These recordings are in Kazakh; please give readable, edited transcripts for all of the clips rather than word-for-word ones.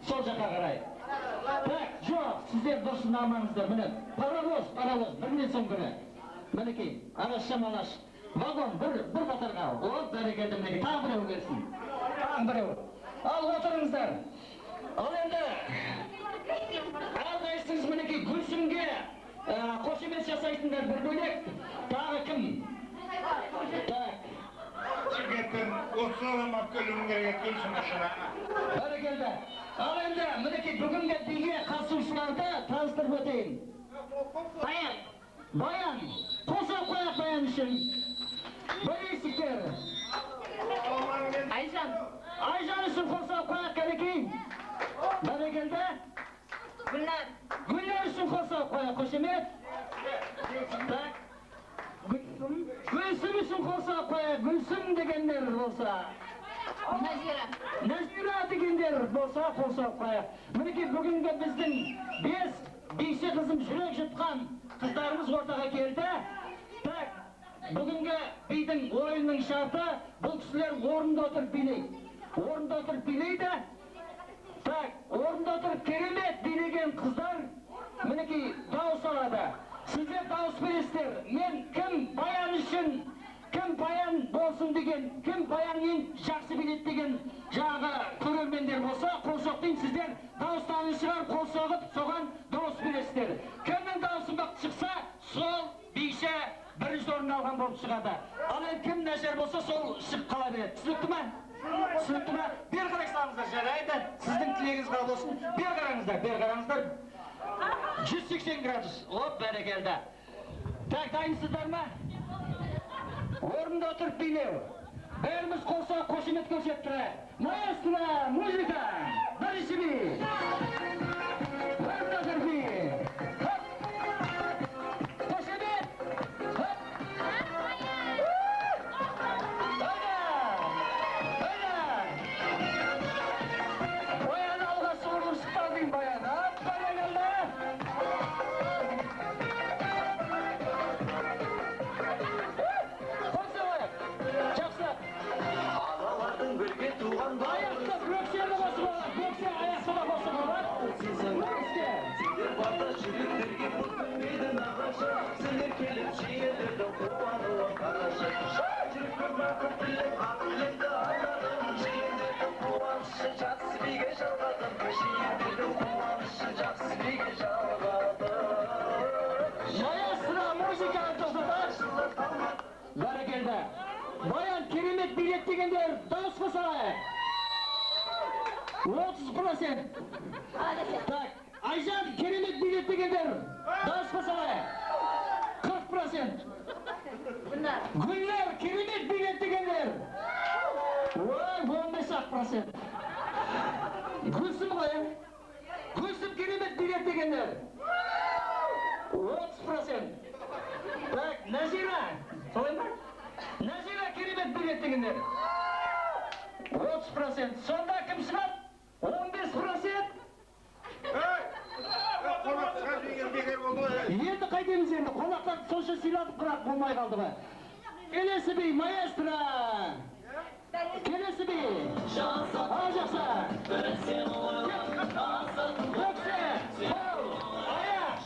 Сол жаққа қарай. Так, жоқ, сіздер дұрыс намаңыздар. Міне, паровоз, бірінен соң бірі. Мінекей, ағаш шамалаш. Вагон, бір қатарға. О, бәрекелді мінекей, тағы біреу келсін. Тағы біреу. Ал отырыңыздар. Ал енді, әрқайсыңыз мінекей Гүлсімге қошемет жасайтындар бір бөлек. Тағы кім? Так. Жігеттен 30 адам алып келуім керек Гүлсім машина. Бәрекелді. Ал енді, мінекей бүгінгі биге қатысушыларды таныстырып өтейін. Баян. Қоса қояқ Баян үшін. Білесіздер. Айжан үшін қоса қояқ кәлекей. Бәрекелді. Гүлнар үшін қоса қояқ қошемет. Гүлсім үшін қоса қояқ. Гүлсім дегендер болса. Назира дегендер болса қоса қояқ. Мінекей бүгінгі біздің 5 бейші қызым жүрек жұтқан қыздарымыз ортаға келді. Так, бүгінгі бидің ойынның шарты бұл кісілер орында отырып билейді. Орында отырып билейді. Так, орында отырып керемет билеген қыздар мінекей дауыс алады. Сіздер дауыс бересіздер. Мен кім Баян үшін, кім Баян болсын деген, кім Баянмен жақсы билет деген жағы көрермендер болса, қол соқтың сіздер дауыстарын шығарып қол соғып, соған дауыс бересіздер. Кімнің дауысы мықты шықса, сол биші бірінші орын алған болып шығады. Ал енді кім нашар болса, сол шығып қала береді. Түсінікті ме? Түсінікті ме? Бер қарайсаңыздар, жарайды. Сіздің тілегіңіз қабыл болсын. Бер қараңыздар. 180 градус. Оп, бәрекелді. Так, дайынсыздар ма? Орында отырып билеу. Бәріміз қоса қошемет көрсетіп тұрайық. Маэстро, музыка, бірінші би. Орында отырып би. Қошемет. Баян алға соғылып шықпадың Баян. Баян керемет билет дегендер дауыс қосайық. 30%. Так, Айжан керемет билет дегендер дауыс қосайық. 40%. Гүлнар керемет билет дегендер 15%. Гүлсім ғой? Гүлсім керемет билет дегендер 30%. Так, Назира, солай ма? Назира керемет билет дегендер 30%. Сонда кім шығады? 15%. Қонаққа деген бекер болды. Енді қайтеміз енді? Қонақтарды сонша сыйладық, бірақ болмай қалды ғой. Келесі би, маэстро. Келесі би. Ал жақса. Бөксе, қол, аяқ.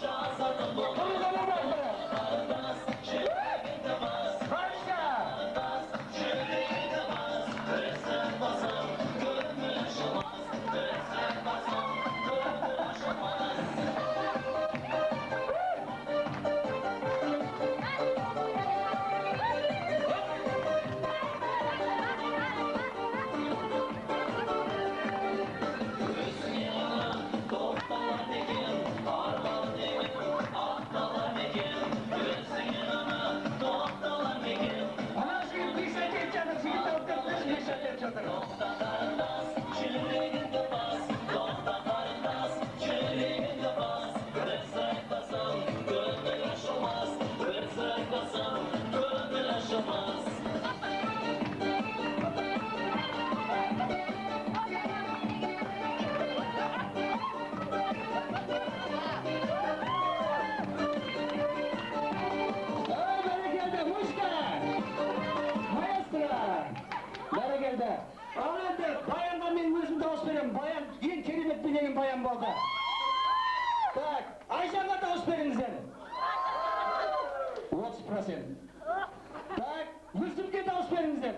Так, Yusuf'e dağış verimizden.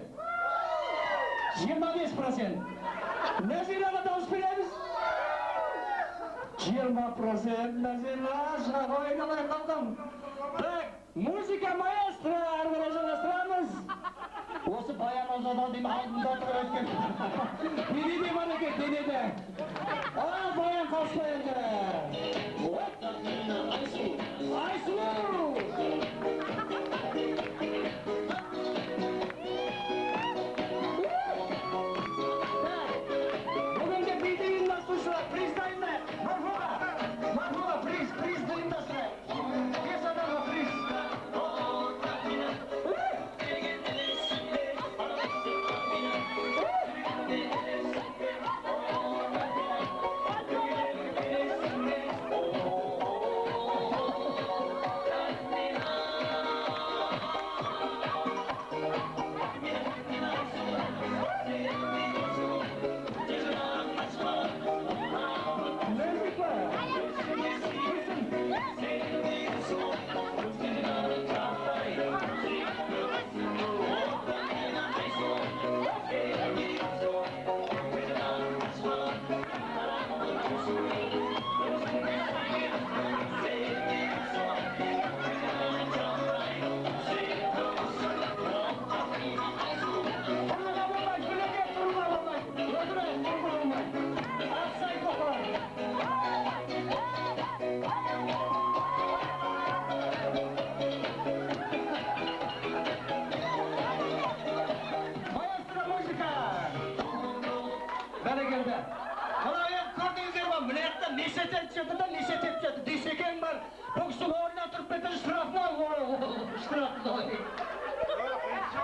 25%. Nazira'na dağış veririz. 20%. Nazir'a şuna oynamaya kaldım. Tak, müzika maestro arkadaşlarımız. Осы баян озадан деймін алдында тұрып өткен. Денеде бар екен, денеде. Ал баян қалыспай енді. Айсу! Бүгінгі биді ұйымдастырушылар, приз дайында. Марфуға, приз ұйымдастырайық. 5 адамға приз.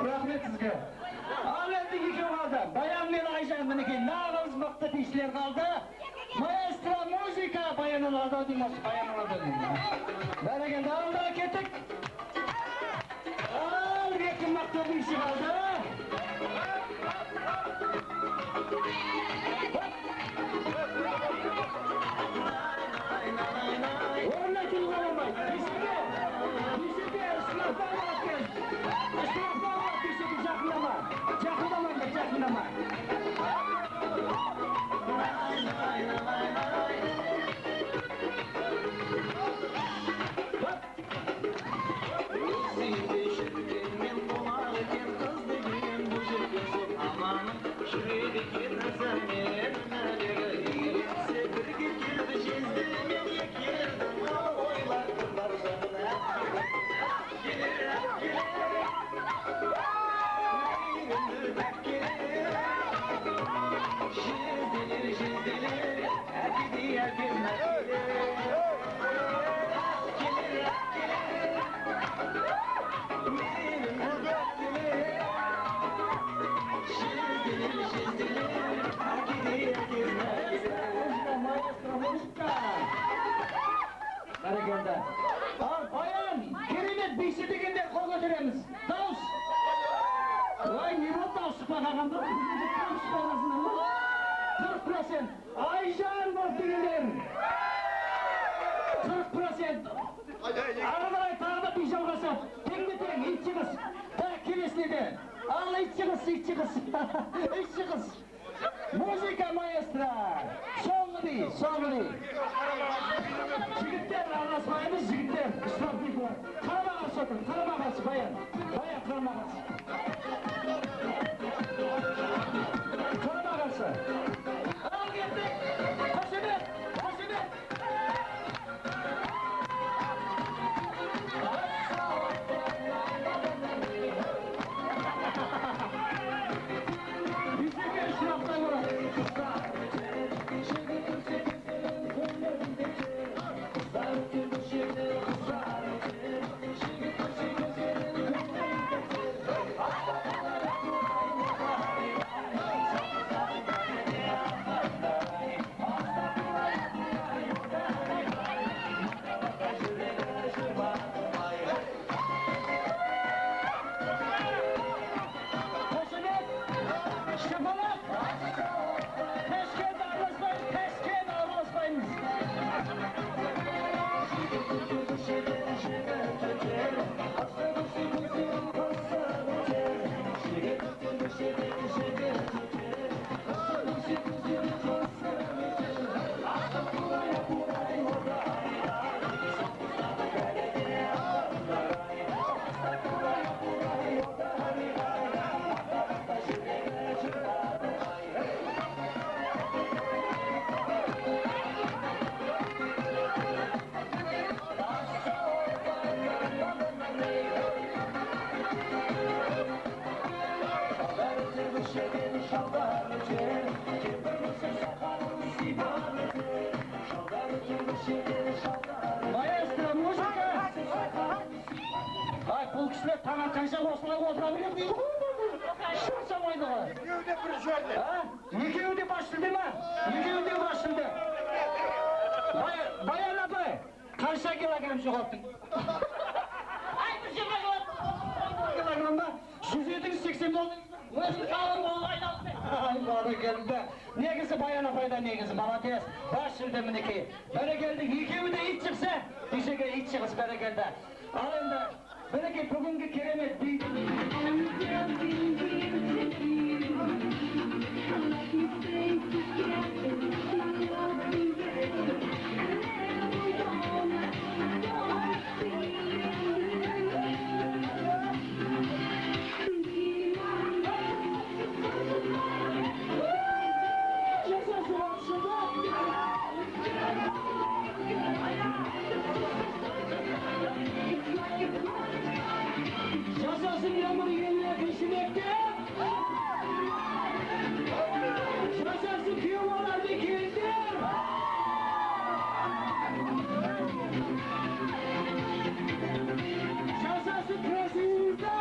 Рахмет сізге. Ал енді екеу қалды. Баян мен Айжан мінекей нағыз мықты бишілер қалды. Маэстро музыка баянын алды дейміз. Баянын алды дейміз. Бәрекелді, алда кеттік. Ал екі мықты биші қалды. Орына келуге болмайды. Бишіге сынақтан алып Жақындама. Al bayan, keremet beysi degende kol götüremiz. Dağız. Vay ne bu dağız sıkmağında? 40%. Ayşan bak degender. 40%. Arabalar tağda bir жалғасы. Теңде тең, итçi kız. Tak kelesine. Al итçi kız. Muzika maestro. Soğlu. Жігіттер араласпаймыз, жігіттер. Штрафник бар. Қарама қарсы отыр, қарама қарсы баян. Баян қарама қарсы. Қарама қарсы. Ал кеттік. Қошемет. Бізге штрафтай болады. бұл кісілер таң атқанша осылай отыра береді дейді. Шаршамайды ғой. Екеуі де бір жолды. Екеуі де бас жүлде ма? Екеуі де бас жүлде. Баян апай, қанша килограмм жоғалттың? Ай, бір жиырма Килограмм ба? 170-80 болды. өзің қалың болып айналды. Ай, бәрекелді. Негізі Баян апайда негізі молодец. Бас жүлде мінекей. Бәрекелді. Екеуі де ит шықса, дешеге ит шығыс бәрекелді. Ал енді мінекей бүгінгі керемет Yaşasın yağmur yerine peşinekte. Yaşasın piyomalar dikildi. Yaşasın presinizde.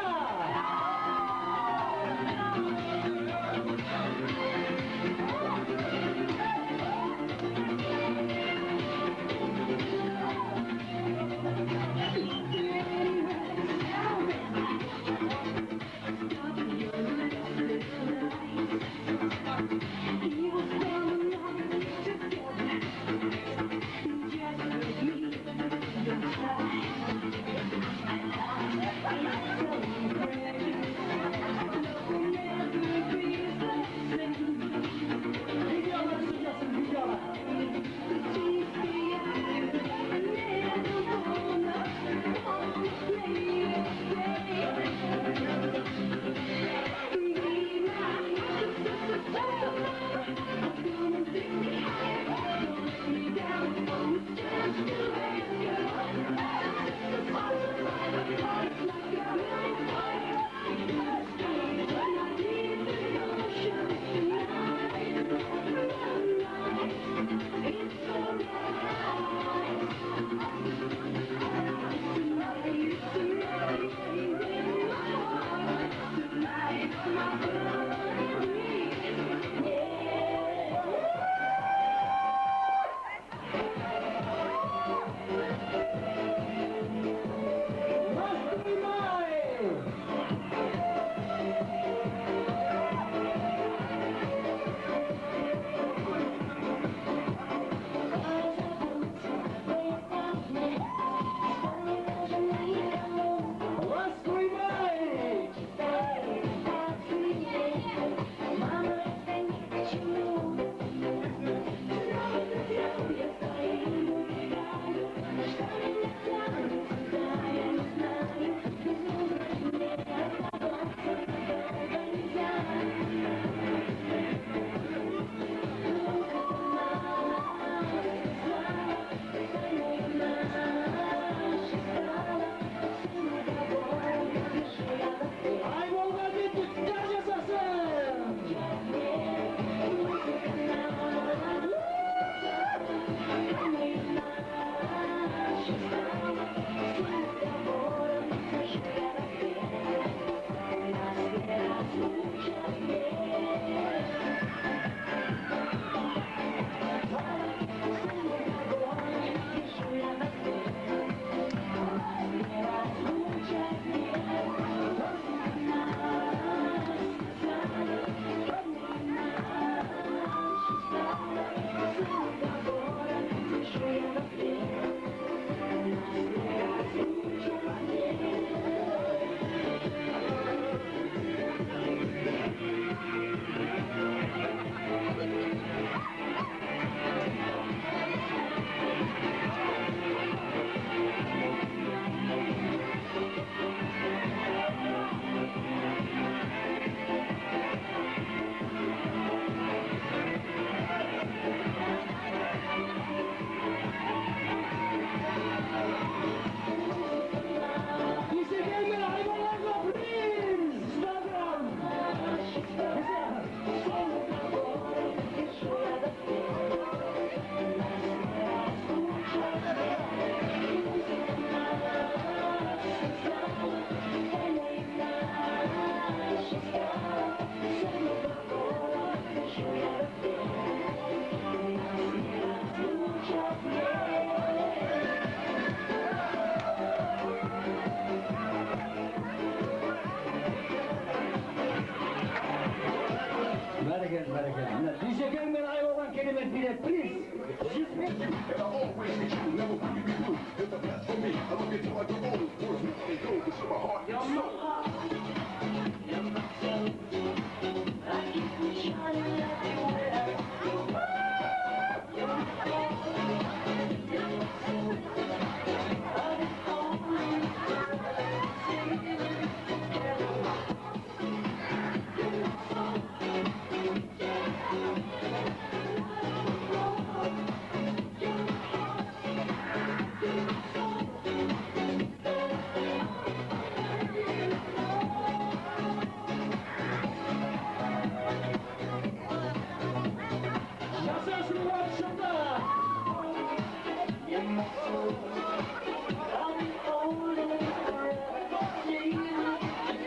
Yaşasın başında.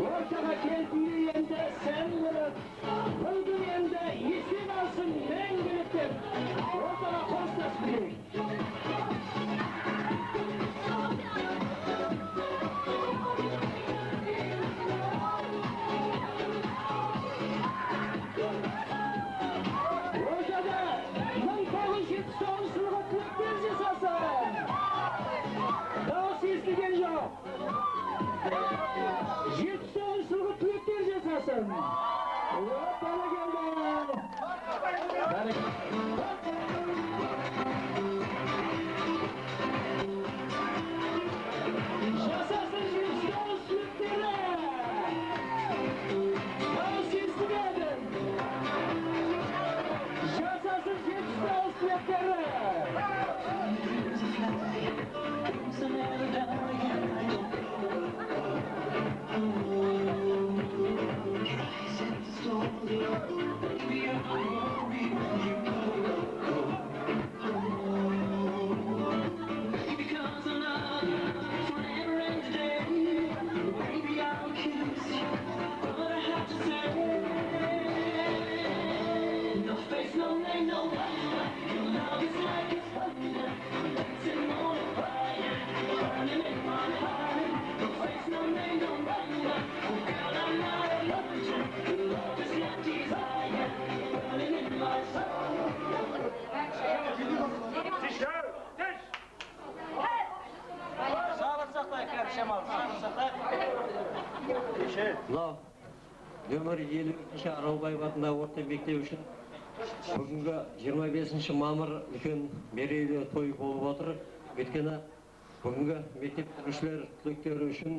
Ortaga keltiyende sen bulup, öldürende isim alsın ben gülüp. Ortaga kostas büyük. Ortada 1990 Türkler cezası. Daha sesli yok. 1990 Türkler cezası. Bana geldi. Yaşasın 1990 Türkleri. Daha sesli geldim. Yaşasın 1990 Türkleri. Мынау нөмір 52 Аралбаев атындағы орта мектеп үшін бүгінгі 25 мамыр үлкен мерейлі той болып отыр. Өйткені бүгінгі мектеп бітірушілер түлектері үшін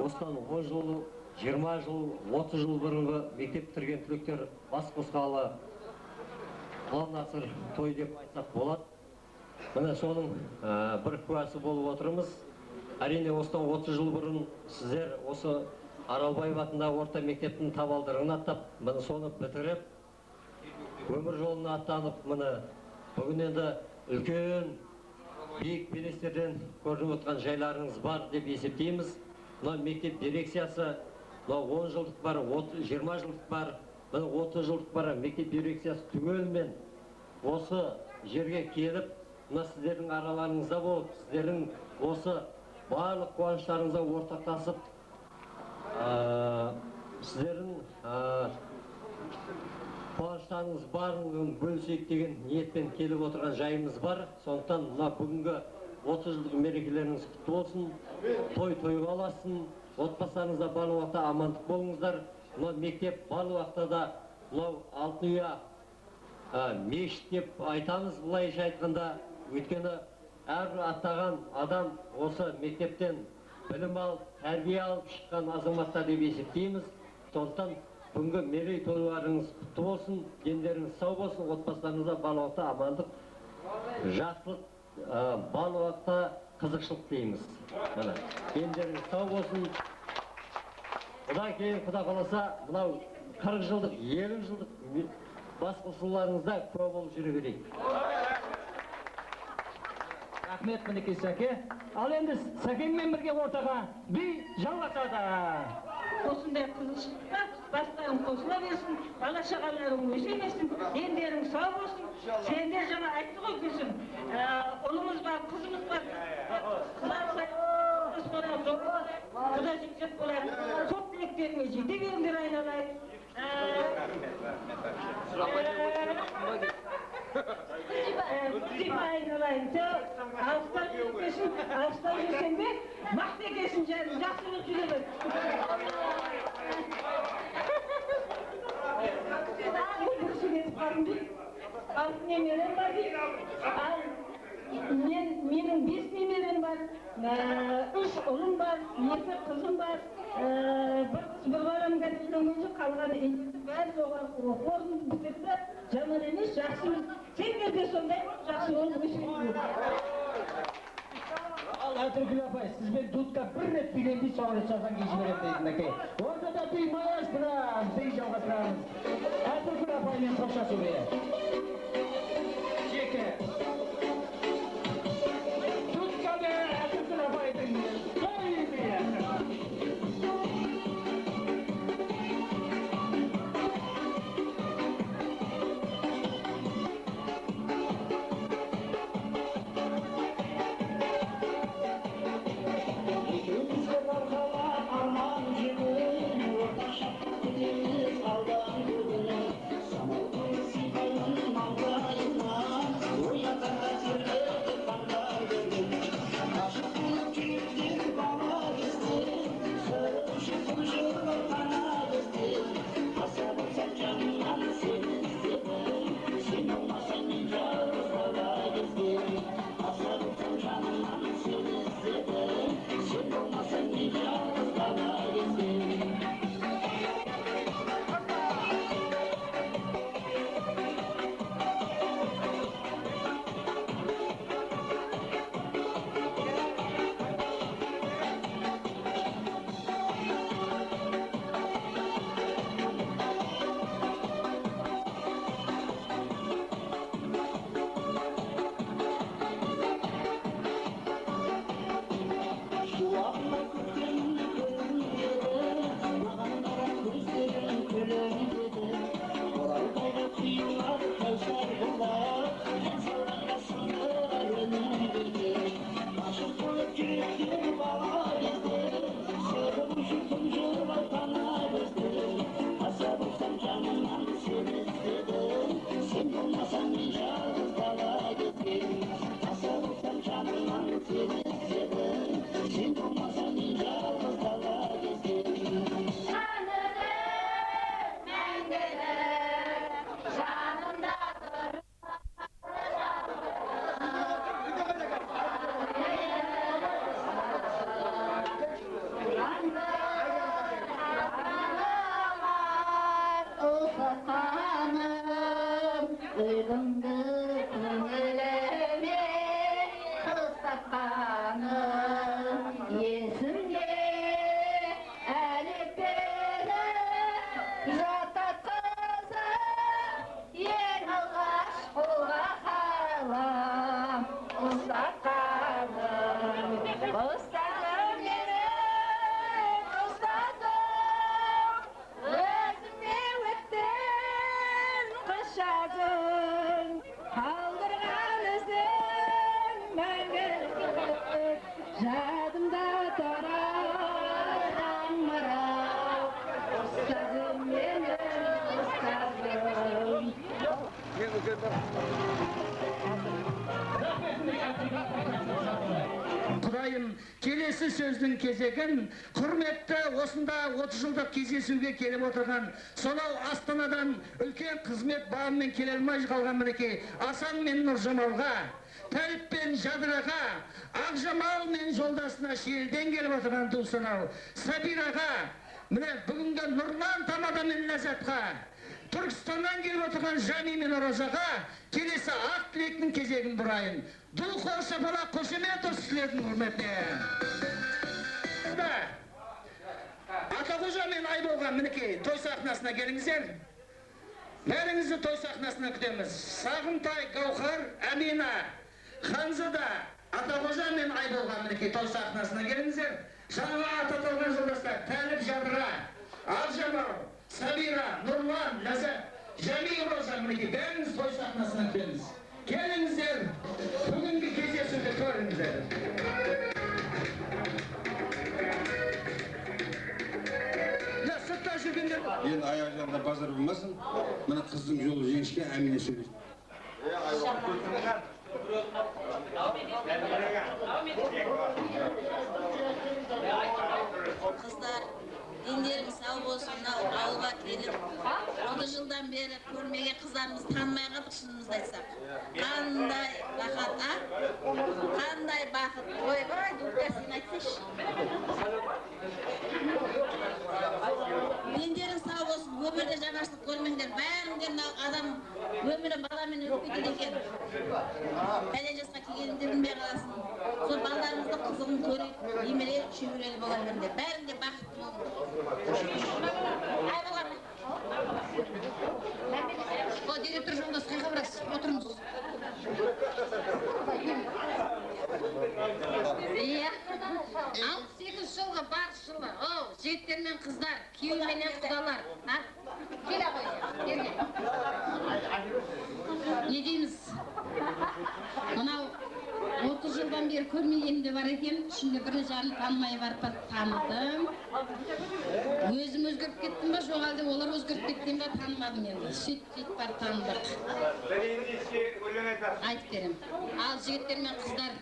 осыдан 10 жыл, 20 жыл, 30 жыл бұрынғы мектеп бітірген түлектер бас қосқалы ұлан асыр той деп айтсақ болады. Міне соның бір куәсі болып отырмыз. Әрине осыдан 30 жыл бұрын сіздер осы Аралбаев атындағы орта мектептің табалдырығын аттап, міне соны бітіріп, өмір жолына аттанып, міне бүгін енді үлкен биік белестерден көрініп отырған жайларыңыз бар деп есептейміз. Мына мектеп дирекциясы, мына 10 жылдық бар, 20 жылдық бар, міне 30 жылдық бар мектеп дирекциясы түгелімен осы жерге келіп, мына сіздердің араларыңызда болып, сіздердің осы барлық қуаныштарыңызға ортақтасып, сіздердің қуаныштарыңыз барын бөлісейік деген ниетпен келіп отырған жайымыз бар. Сондықтан мына бүгінгі 30 жылдық мерекелеріңіз құтты болсын, той-тойға ұласын, отбасыларыңызда барлық уақытта амандық болыңыздар. Мына мектеп барлық уақытта да мынау алтын ұя мешіт деп айтамыз былайша айтқанда, өйткені әрбір аттаған адам осы мектептен білім алып, тәрбие алып шыққан азаматтар деп есептейміз. Сондықтан бүгінгі мерей тойларыңыз құтты болсын, дендеріңіз сау болсын, отбасыларыңызда барлық уақытта амандық, жақсылық, барлық уақытта қызықшылық дейміз. Дендеріңіз сау болсын. Бұдан кейін Құда қаласа, мынау 40 жылдық, 50 жылдық бас қосуларыңызда куә болып жүре берейік. Рахмет мінекей Сәке. Ал енді Сәкеңмен бірге ортаға би жалғасады. Осындай қызықшылыққа бастарың қосыла берсін, бала шағаларың өсе берсін, дендерің сау болсын. Сендер жаңа айтты ғой Гүлсім, ұлымыз бар, қызымыз бар. Құда жекжет болады. Сол тілектеріңе жете беріңдер айналайын. Kızım aynalayınca ağızdan yürükesin, ağızdan yürüsen de mahve kesin canım, yaxşılık yürüdür. Bu bursu getip kaldım deyip, al nemeren var deyip, al menin 5 nemeren var, 3 oğlum var, 7 kızım var, bir kız bir balam getirdiğim önce kalganı indirdim, bari oğlan okuyordu, bitirdi de jaman emes, yaxşı. Sen de sonday, yaxşı oldu, öşüydü. Al Atırgül apay, siz ben Dudka bir net bilendi sonra çalsan geçiverem dedim eke. Orada da bir mayas biraz, bir жалғастырамыз. Atırgül apayмен қоштасу керек. Жеке. Dudka ve Atırgül apayдың той биі. Құдайым, келесі сөздің кезегін құрметті осында 30 жылдық кездесуге келіп отырған сонау Астанадан үлкен қызмет бабымен келе алмай қалған мінекей Асан мен Нұржамалға, Тәліп пен Жадыраға, Ақжамал мен жолдасына шелден келіп отырған туысынау Сабираға, міне бүгінгі Нұрлан Тамада мен Ләззатқа, Түркістаннан келіп отырған Жами мен Оразаға келесі ақ тілектің кезегін бұрайын. Дұл шапалақ қошемет осы сілердің құрметіне. Атақожа мен Айболға мінекей той сахнасына келіңіздер. Бәріңізді той сахнасына күтеміз. Сағынтай, Гаухар, Амина, Ханзада, Атақожа мен Айболға мінекей той сахнасына келіңіздер. Жаңа ататылған жолдастар Тәліп, Жадыра, Ақжамал, Сабира, Нұрлан, Ләззат, Жами, Роза мінекей бәріңіз той сахнасына күтеміз. Келіңіздер, бүгінгі кездесуді көріңіздер. Сыртта жүргендер. Енді аяқ жағында базар болмасын, мына қыздың жолы жеңішке Әмине сөйлесін. Kızlar, dinlerimiz sağ olsun, avluga gelip 30 yıldan beri görmeye kızlarımızı tanımaya kaldık şunumuzda aytsak. Kanday rahat ha? Kanday bakıt. Oy vay, dürtesini aytsaş. Dinlerim sağ olsun, ömürde janaşlık görmengler. Bärinden adam ömürde balamın öpüdü deken. Bele jasqa kelgende bilmey kalasın. Sol ballarımızda kızығын көрüp, емелеп, шүйірелі бола беріңдер. Бәрінде бақытты болыңдар. Ай балам. O direktör жолдас қайға барасыз? Отырыңыз. Иә. 68 жылғы барыс жылы. О, жігіттер мен қыздар, күйеу менен құдалар. Келе ғой, ерге. Не дейміз? Мынау 30 жылдан бері көрмегенім де бар екен. Şimdi бір жарын танымай барып таныдым. Өзім өзгеріп кеттім ба, жоқ әлде олар өзгеріп кеткен ба танымадым енді. Сөйтіп барып таныдық. Айтып берем. Ал жігіттер мен қыздар,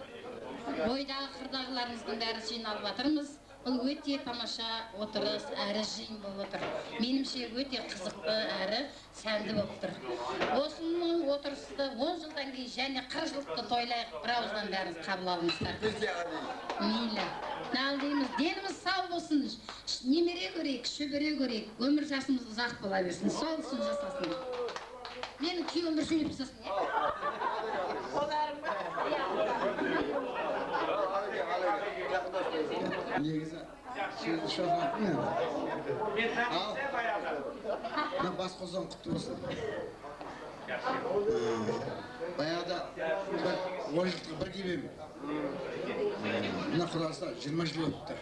бойдағы қырдағыларымыздың бәрі жиналып жатырмыз. Бұл өте тамаша отырыс, әрі жиын болып отыр. Менімше өте қызықты, әрі сәнді болып тұр. Осының отырысты 10 жылдан кейін және 40 жылдықты тойлайық, бір ауыздан бәріңіз қабыл алыңыздар. Мейлі. Нал дейміз, деніміз сау болсын, немере көрейік, шөбере көрейік, өмір жасымыз ұзақ бола берсін, сол үшін жасасын. Менің күйеуім бір сөйлеп жасасын, негізі сөзді шоқаттым енді. Ал, мына бас қосуың құтты болсын. Баяғыда бір 10 жылдық бір кебем. Мына құралса 20 жыл өтті.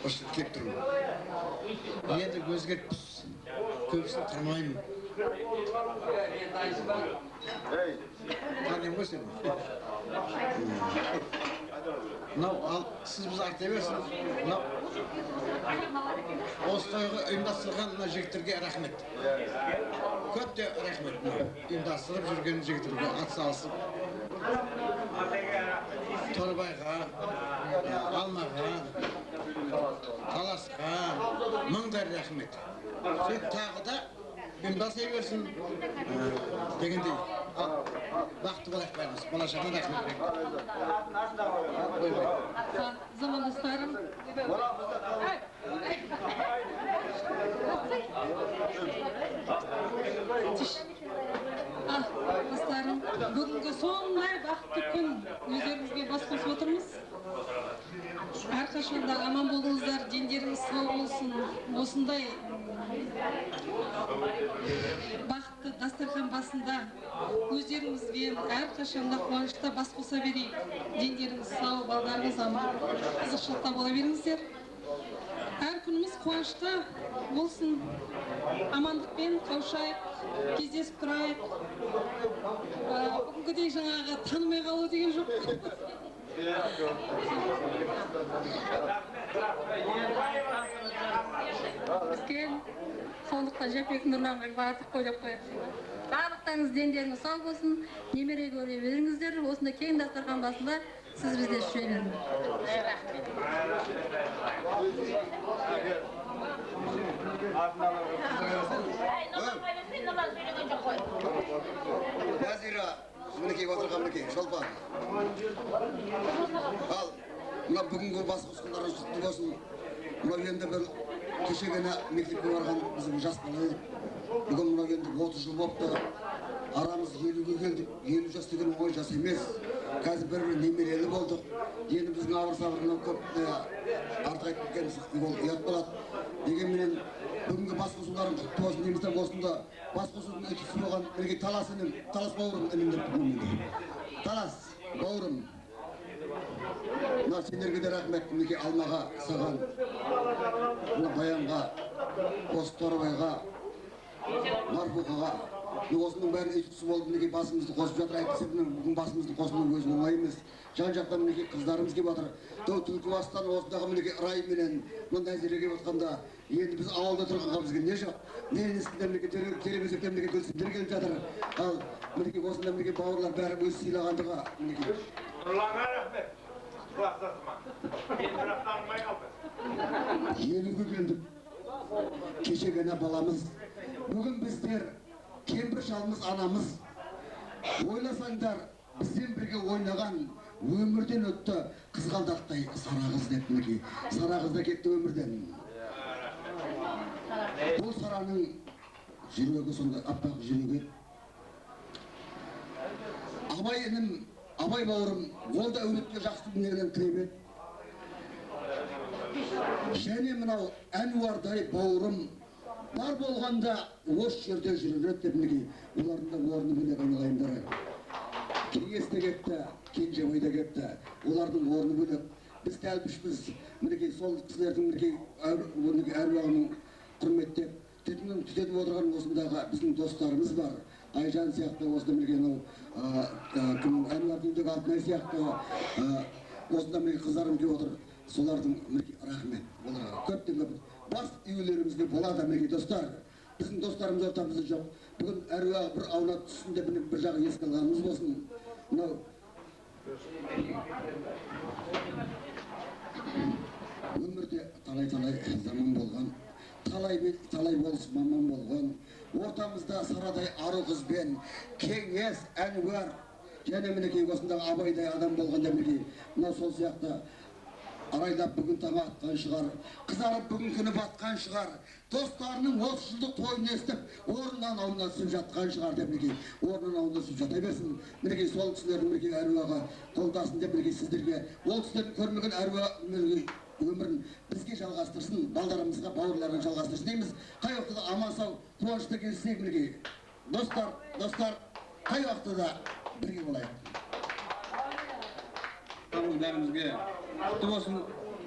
Осып кеп тұрмын. Енді өзгеріппіз. Көбісін тұрмаймын. Танем ғой сені. Мынау ал сіз біз арта берсін. Мынау осы тойға ұйымдастырған мына жігіттерге рахмет. Көпте рахмет. Ұйымдастырып жүрген жігіттерге атсалысып. Торбайға, Алмаға, Таласқа мыңдар рахмет. Сөйтіп тағы да ұйымдасай берсін дегендей. Бақытты болайық бәріміз. Болашағына рахмет. Замандастарым. Достарым, бүгінгі сондай бақытты күн өздеріңізге бас қосып отырмыз. Әрқашанда аман болыңыздар, дендеріңіз сау болсын. Осындай бақытты дастархан басында өздеріңізбен әрқашанда қуанышта бас қоса берейік. Дендеріңіз сау, балдарыңыз аман, қызықшылықта бола беріңіздер. Әр күніміз қуанышта болсын, амандықпен қауышайық, кездесіп тұрайық. Бүгінгідей жаңағы танымай қалу деген жоқ. Бізген сондықтан Жәпек Нұрланға бардық қой деп қояйық. Барлықтарыңыз дендеріңіз сау болсын, немере көре беріңіздер. Осында кең дастархан басында сіз бізде жүре Назира, мінекей отырған мінекей, шолпан. Ал, мына бүгінгі бас қосқандарыңыз құтты болсын. Мына енді бір кешегені мектепке барған біздің жас бала едік. Бүгін мына енді 30 жыл болыпты. Арамыз 50-ге келдік. 50 жас деген оңай жас емес. Қазір бір немерелі болдық. Енді біздің абыр-сабырынан көп артық айтып кеткен ұят болады. Дегенменен бүгінгі бас қосуларың құтты болсын деймізден осында бас қосудың өтісі болған мінекей Талас інім, Талас бауырым інім деп тұрмын. Талас бауырым. Мына сендерге де рахмет, мінекей Алмаға, саған, мына Баянға, осы Торбайға, Марфуғаға, Осының бәрін ұйытқысы болып мінекей басымызды қосып жатыр. Әйтпесе бүгін басымызды қосудың өзі оңай емес. Жан-жақтан мінекей қыздарымыз келіп жатыр. Түлкібастан осындағы мінекей рай менен мына Нәзире келіп жатқанда енді біз ауылда тұрғанға бізге не жоқ. Менің естімде мінекей терезектен мінекей гүлсімдер келіп жатыр. Ал мінекей осында мінекей бауырлар бәрі өз сыйлағандығы мінекей. Нұрланға рахмет. Құлақтасыма. Енді бірақ танымай қалды. Елуге келдік. Кеше ғана баламыз. Бүгін біздер кемпір шалымыз анамыз. Ойласаңдар, бізден бірге ойнаған өмірден өтті қызғалдақтай сара қыз деп мінекей. Сара қыз да кетті өмірден. Бұл сараның жүрегі сонда аппақ жүрегі. Абай інім, Абай бауырым, ол да өретке жақсы дүниеден тілемет. Және мынау Әнуардай бауырым бар болғанда осы жерде жүрер деп мінекей. Олардың да орны бөлек айналайындары. Кеңес те кетті, Кенжебай да кетті. Олардың орны бөлек. Біз тәлпішпіз. Мінекей сол кісілердің мінекей әруағының құрметтеп, түтетіп отырған осындағы біздің достарымыз бар. Айжан сияқты осында мінекей Әнуардың үйдегі Алтынай сияқты осында мінекей қыздарым келіп отыр. Солардың мінекей рахмет. Оларға көптен көп бас үйлерімізде болады мінекей достар. Біздің достарымыз ортамызда жоқ. Бүгін әруағы бір аунат түссін деп бір жағы еске алғанымыз болсын. Мынау өмірде талай-талай заман болған, талай болыс маман болған. Ортамызда сарадай ару қызбен Кеңес, Әнуар және мінекей осындағы Абайдай адам болғанда мінекей мынау сол сияқты арайлап бүгін таң атқан шығар, қызарып бүгін күні батқан шығар, достарының 30 жылдық тойын естіп, орнынан ауына түсіп жатқан шығар деп мінекей, орнынан ауына түсіп жата берсін. Мінекей сол кісілердің мінекей әруағы қолдасын деп мінекей сіздерге, ол кісілердің көрмеген әруағы өмірін бізге жалғастырсын, балдарымызға, бауырларына жалғастырсын дейміз. Қай уақытта да аман сау, қуанышта келсек мінекей. Достар, қай уақытта да бірге болайық. Бәрімізге құтты болсын.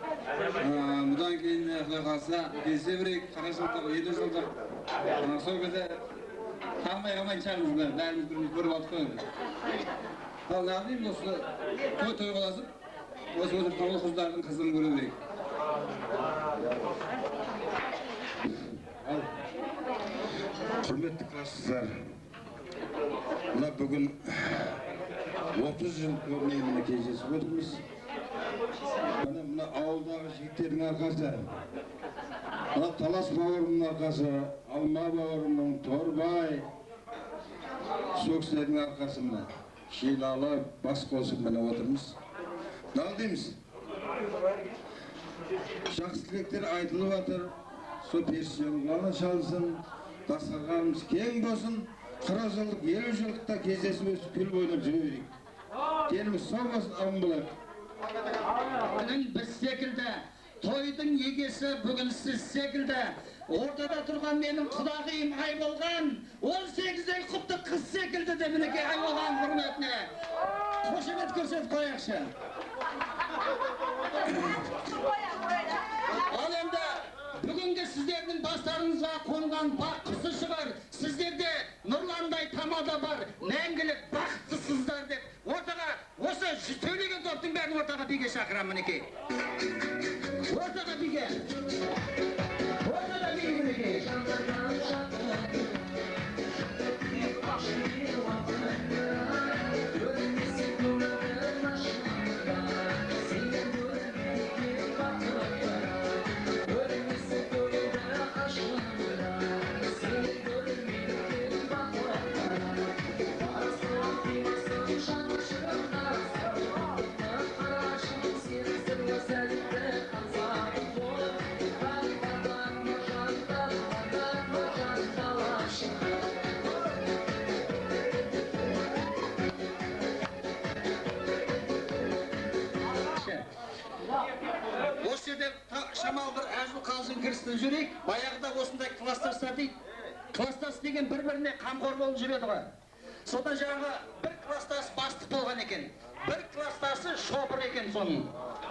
Бұдан кейін құдай қалса келсе берейік, қара жылдық, 50 жылдық. Сол кезде танымай қалмайтын шығармыз, бәріміз біріміз көріп алдық қой. Ал нағдейміз осы той қаласып, осы отырған қыздардың қызын көре берейік. Құрметті классыздар, мына бүгін 30 жыл көрмеймін кездесіп отырмыз. Мына ауылдағы жігіттердің арқасы, мына Талас бауырымның арқасы, Алма бауырымның, Торбай, сол кісілердің арқасы мына шилалы бас қосып міне отырмыз. Дал дейміз. Жақсы тілектер айтылып жатыр, сол персиялары шалсын, дастарханымыз кең болсын, 40 жылдық, 50 жылдықта кездесіп өсіп күл ойнап жүре берейік. Деніміз сау болсын, аман болайық. Біз секілді, тойдың егесі бүгін сіз секілді, ортада тұрған менің құдағиым Айболған, 18-ден құтты қыз секілді де мінекей Айболған құрметіне. Қошемет көрсетіп қояқшы. Ал енді бүгінгі сіздердің бастарыңызға қонған бақ құсы шығар, сіздерде нұрландай тамада бар, мәңгілік бақыттысыздар деп, ортаға осы сөйлеген топтың бәрін ортаға биге шақырам мінекей. Ортаға биге. Ортаға биге мінекей. Осы жерде шамал бір әзіл қалжың кірістіріп жүрейік. Баяғыда осындай кластастар дейді. Кластас деген бір-біріне қамқор болып жүреді ғой. Содан жаңағы бір кластас бастық болған екен. Бір кластасы шопыр екен соның.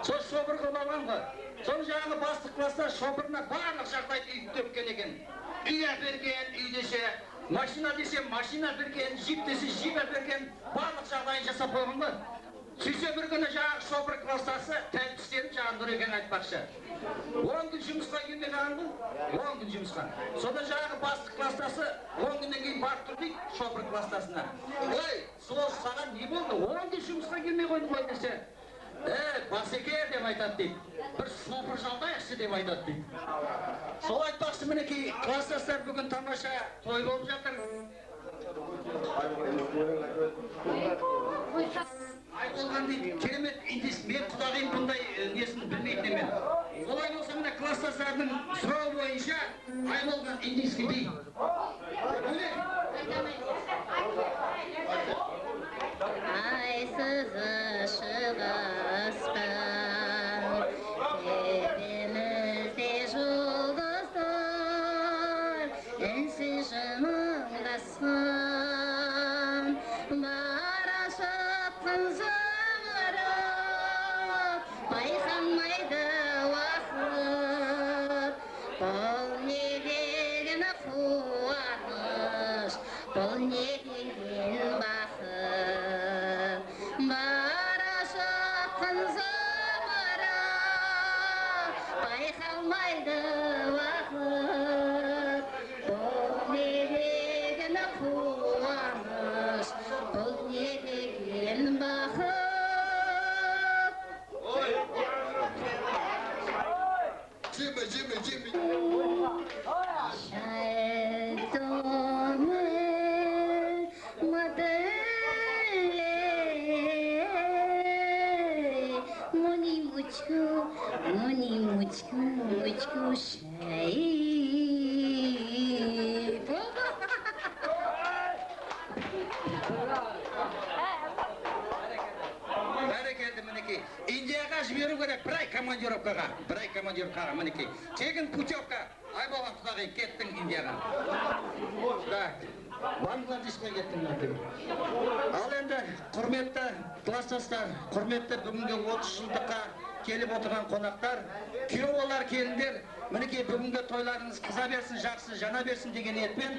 Сол шопыр қылып алған ғой. Сол жаңағы бастық кластас шопырына барлық жағдайды үйіп төккен екен. Үй әперген, үйдеше Машина десем машина берген, жип десе жип берген, барлық жағдайын жасап қойған ғой. Сөйтсе бір күні жаңағы шопыр кластасы тәлпістеніп жаңағы Нұрекең айтпақшы. 10 күн жұмысқа келмей қалған ғой, 10 күн жұмысқа. Содан жаңағы бастық кластасы 10 күннен кейін барып тұр дейді шопыр кластасына. Ой, сол саған не болды? 10 күн жұмысқа келмей қойды ғой десе. Басеке деп айтады дейді. Бір шопыр жалдайықшы деп айтады дейді. Сол айтпақшы мінекей кластастар бүгін тамаша той болып жатыр. Ай болған дейді, керемет индис, мен құдағиым бұндай несін білмейді демен. Олай болса мына кластастардың сұрауы бойынша ай болған индиски би. Айсыз шығыспын, тепемізде жұлдыздар, үнсіз жымыңдасам, бара шапқын зымырап, байқамайды уақыт, бұл не деген қуаныш, бұл не деген бақыт, бара шапқын зымырап, байқамайды уақыт, бұл не деген қуаныш, бұл не деген бақыт. Жеме. Шайтоны моделей, мучку, шай. Бәрекелді мінекей. Индияға жіберу керек, бір ай командировкаға мінекей. Тегін путевка. Ай болған құдағи, кеттің Индияға. Так, Бангладешке кеттің мінекей. Ал енді, құрметті кластастар, құрметті бүгінгі 30 жылдыққа келіп отырған қонақтар, күйеулар, келіндер, мінекей бүгінгі тойларыңыз қыза берсін, жақсы, жана берсін деген ниетпен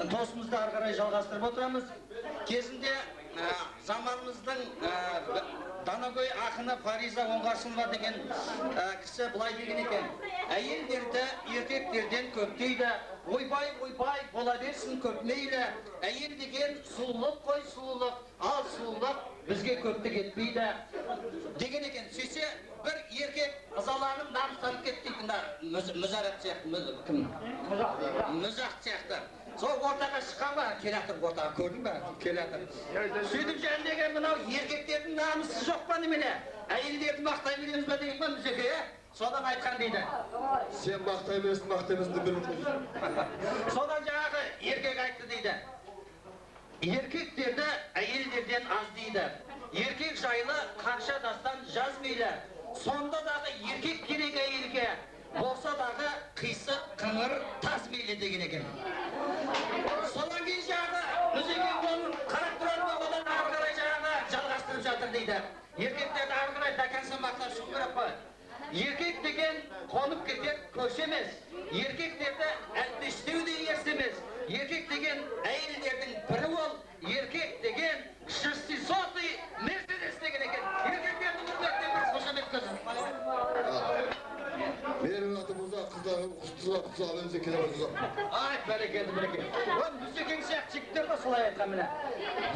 тосымызды ары қарай жалғастырып отырамыз. Кезінде заманымыздың Данагөй ақыны Фариза Оңғарсынова деген кісі былай деген екен: әйелдерді еркектерден көптейді, ойбай бола берсін көп мейлі, әйел деген сұлулық қой сұлулық, ал сұлулық бізге көптік етпейді деген екен. Сөйтсе бір еркек ызаланып намыстанып кетті дейді, мұзарат сияқты, мұзақ сияқты. Сол ортаға шыққан ба, келатыр ортаға, көрдің ба, келатыр. Сөйтіп жәндеген мынау еркектердің намысы жоқ па немене? Әйелдерді мақтай береміз ба деген ба мүзеке, содан айтқан дейді. Сен мақтай бересің деп бір Содан жаңағы еркек айтты дейді. Еркектерді әйелдерден аз дейді. Еркек жайлы қанша дастан жазмейлі. Сонда дағы еркек керек әйелге, болса дағы қисық қыңыр таз мейлі деген екен. Содан кейін жаңағы мүзекен қолын қарап тұрады ма, одан ары қарай жаңағы жалғастырып жатыр дейді. Еркектерді ары қарай дәкәнсі мақтап шығу керек қой. Еркек деген қонып кетер көш емес. Еркектерді әлпештеу де естемес. Еркек деген әйелдердің бірі ол. Еркек деген 600-й Мерседес деген екен. Еркектердің құрметіне бір қошамет көзін. Менің атым ұзақ, қыздарым құстыға бөлімсе келе ұзақ. Ай, бәрекелді. Мүзекең сияқты жігіттер де солай айтқан міне.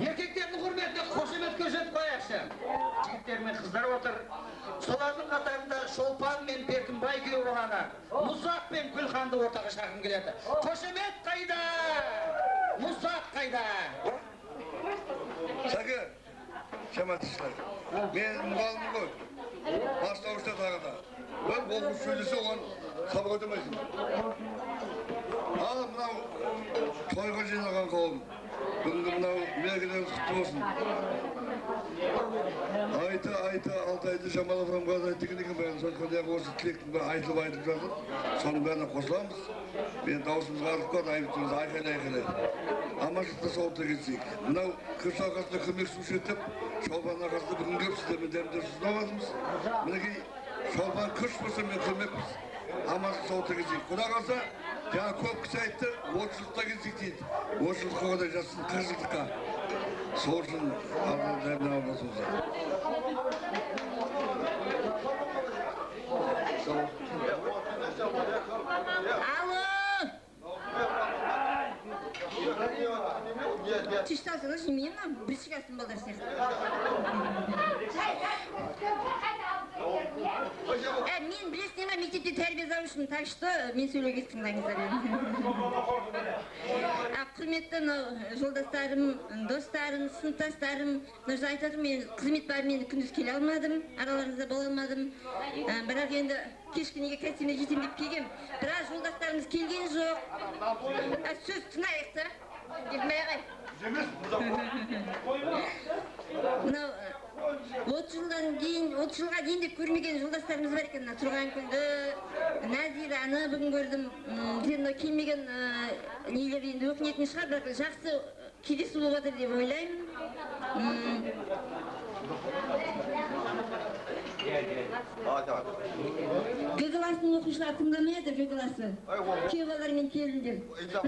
Еркектердің құрметіне қошемет көрсетіп қояқшы. Жігіттер мен қыздар отыр. Солардың қатарында Шолпан мен Беркінбай күйеу болғаны, Мұсақ пен Гүлханды ортаға шақырғым келеді. Қошемет қайда? Мұсақ қайда? Сәке, шаматышылар. Мен мұғалымын ғой. Бастауышта тағы да. Бір оқушы сөйлесе оған сабақ өтемайсың. Ал мынау тойға жиналған қауым. Бүгінгі мынау мерекелеріңіз құтты болсын. Айты, 6 айды Жамалов Рамғазы деген екен бәрін. Сондықтан яғы осы тілектің бәрі айтылып жатыр. Соның бәріне қосыламыз. Мен даусымызға арып қойды, айыптымыз айқайлай. Аманшылықта соғыпта кетсейік. Мынау күрс арқасында көмек су шеттіп, Шолпан арқасында бүгін көп сіздермен дәмдер сұздаватырмыз. Мінекей Шолпан күш болса мен көмекпіз. Аманшылық соғыпта кетсейік. Құда қалса жаңа көп кісі айтты, 30 жылдықта келсек дейді. 30 жылдыққа да жассын, 40 жылдыққа. Сол үшін алғандарын албас болса. Алло! Түштасыңыз, мен бірінші класстың балдар сияқты. Мен білесің ма, мектепте тәрбие завушымын, так что мен сөйлеуге тыңдаңыздар. Құрметті жолдастарым, достарым, сыныптастарым, айтып мен қызмет бар, мен күндіз келе алмадым, араларыңызда бола алмадым. Бірақ енді кешкі неге кәсіме жетем деп келгем. Бірақ жолдастарымыз келген жоқ. Сөз тыңдайық та. Мынау 30 жылға дейін де көрмеген жолдастарымыз бар екен. Тұрғанкүлді, Назираны бүгін көрдім. Келмеген нелер енді өкінетін шығар, бірақ жақсы кездесу болып жатыр деп ойлаймын. Көгаласының оқушылары тыңдамайды, көгаласы. Күйеуалар мен келіндер.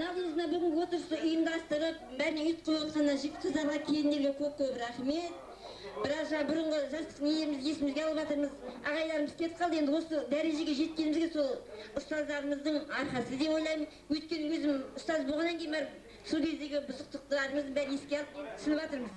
Нағызына бүгін отырысты ұйымдастырып, бәріне үйт қойып отқанда жігіт қыздарға келіндерге көп рахмет. Бірақ бұрынғы жастық нелеріміз есімізге алып жатырмыз. Ағайларымыз кетіп қалды, енді осы дәрежеге жеткенімізге сол ұстаздарымыздың арқасы деп ойлаймын. Өйткені өзім ұстаз болғаннан кейін сол кездегі бұзықтықтарымызды бәрі еске алып түсініп жатырмыз.